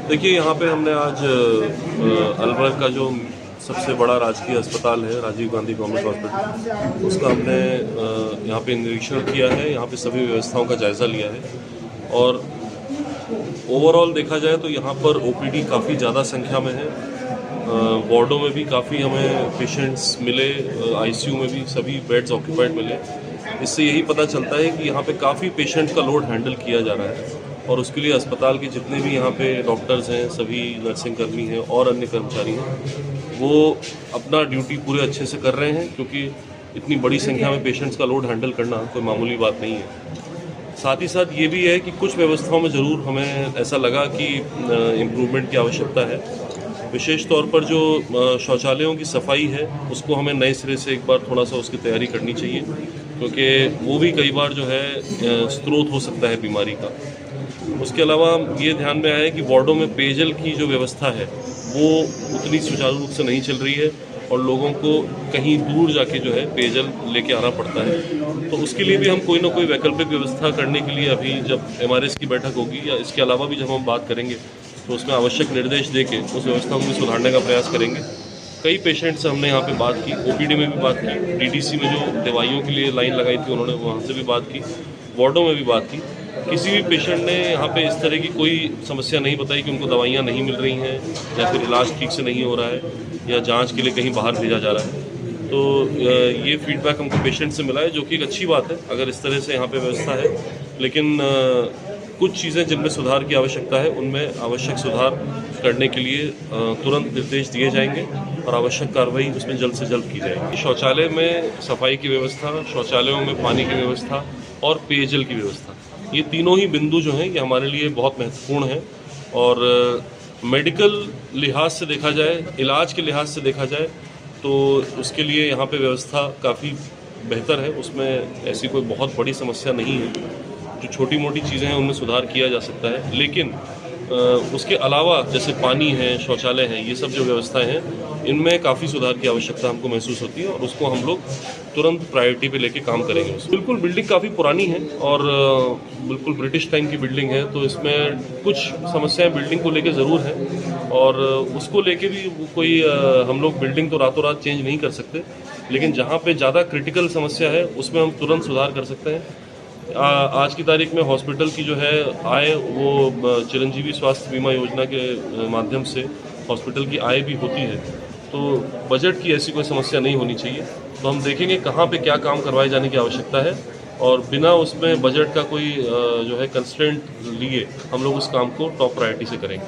देखिए, यहाँ पे हमने आज अलवर का जो सबसे बड़ा राजकीय अस्पताल है, राजीव गांधी गवर्नमेंट हॉस्पिटल, उसका हमने यहाँ पे निरीक्षण किया है। यहाँ पे सभी व्यवस्थाओं का जायज़ा लिया है और ओवरऑल देखा जाए तो यहाँ पर ओपीडी काफ़ी ज़्यादा संख्या में है। वार्डों में भी काफ़ी हमें पेशेंट्स मिले, आईसीयू में भी सभी बेड्स ऑक्यूपाइड मिले। इससे यही पता चलता है कि यहाँ पे काफ़ी पेशेंट का लोड हैंडल किया जा रहा है और उसके लिए अस्पताल के जितने भी यहाँ पे डॉक्टर्स हैं, सभी नर्सिंग कर्मी हैं और अन्य कर्मचारी हैं, वो अपना ड्यूटी पूरे अच्छे से कर रहे हैं, क्योंकि इतनी बड़ी संख्या में पेशेंट्स का लोड हैंडल करना कोई मामूली बात नहीं है। साथ ही साथ ये भी है कि कुछ व्यवस्थाओं में ज़रूर हमें ऐसा लगा कि इम्प्रूवमेंट की आवश्यकता है। विशेष तौर पर जो शौचालयों की सफाई है, उसको हमें नए सिरे से एक बार थोड़ा सा उसकी तैयारी करनी चाहिए, क्योंकि वो भी कई बार जो है स्रोत हो सकता है बीमारी का। उसके अलावा ये ध्यान में आया है कि वार्डों में पेयजल की जो व्यवस्था है वो उतनी सुचारू रूप से नहीं चल रही है और लोगों को कहीं दूर जाके जो है पेयजल लेके आना पड़ता है। तो उसके लिए भी हम कोई ना कोई वैकल्पिक व्यवस्था करने के लिए अभी जब MRS की बैठक होगी या इसके अलावा भी जब हम बात करेंगे तो उसमें आवश्यक निर्देश देके उस व्यवस्था को भी सुधारने का प्रयास करेंगे। कई पेशेंट से हमने यहाँ पे बात की, OPD में भी बात की, DDC में जो दवाइयों के लिए लाइन लगाई थी उन्होंने वहाँ से भी बात की, वार्डों में भी बात की। किसी भी पेशेंट ने यहाँ पे इस तरह की कोई समस्या नहीं बताई कि उनको दवाइयाँ नहीं मिल रही हैं या फिर इलाज ठीक से नहीं हो रहा है या जांच के लिए कहीं बाहर भेजा जा रहा है। तो ये फीडबैक हमको पेशेंट से मिला है, जो कि एक अच्छी बात है अगर इस तरह से यहाँ पे व्यवस्था है। लेकिन कुछ चीज़ें जिनमें सुधार की आवश्यकता है, उनमें आवश्यक सुधार करने के लिए तुरंत निर्देश दिए जाएंगे और आवश्यक कार्रवाई उसमें जल्द से जल्द की जाएगी। शौचालय में सफाई की व्यवस्था, शौचालयों में पानी की व्यवस्था और पेयजल की व्यवस्था, ये तीनों ही बिंदु जो हैं ये हमारे लिए बहुत महत्वपूर्ण हैं। और मेडिकल लिहाज से देखा जाए, इलाज के लिहाज से देखा जाए तो उसके लिए यहाँ पे व्यवस्था काफ़ी बेहतर है, उसमें ऐसी कोई बहुत बड़ी समस्या नहीं है। जो छोटी मोटी चीज़ें हैं उनमें सुधार किया जा सकता है, लेकिन उसके अलावा जैसे पानी है, शौचालय है, ये सब जो व्यवस्थाएं हैं इनमें काफ़ी सुधार की आवश्यकता हमको महसूस होती है और उसको हम लोग तुरंत प्रायोरिटी पे लेके काम करेंगे। बिल्कुल बिल्डिंग काफ़ी पुरानी है और बिल्कुल ब्रिटिश टाइम की बिल्डिंग है, तो इसमें कुछ समस्याएं बिल्डिंग को लेके ज़रूर हैं और उसको लेके भी कोई हम लोग बिल्डिंग तो रातों रात चेंज नहीं कर सकते, लेकिन जहाँ पे ज़्यादा क्रिटिकल समस्या है उसमें हम तुरंत सुधार कर सकते हैं। आज की तारीख में हॉस्पिटल की जो है आय वो चिरंजीवी स्वास्थ्य बीमा योजना के माध्यम से हॉस्पिटल की आय भी होती है, तो बजट की ऐसी कोई समस्या नहीं होनी चाहिए। तो हम देखेंगे कहाँ पे क्या काम करवाए जाने की आवश्यकता है और बिना उसमें बजट का कोई जो है कंस्ट्रेंट लिए हम लोग उस काम को टॉप प्रायोरिटी से करेंगे।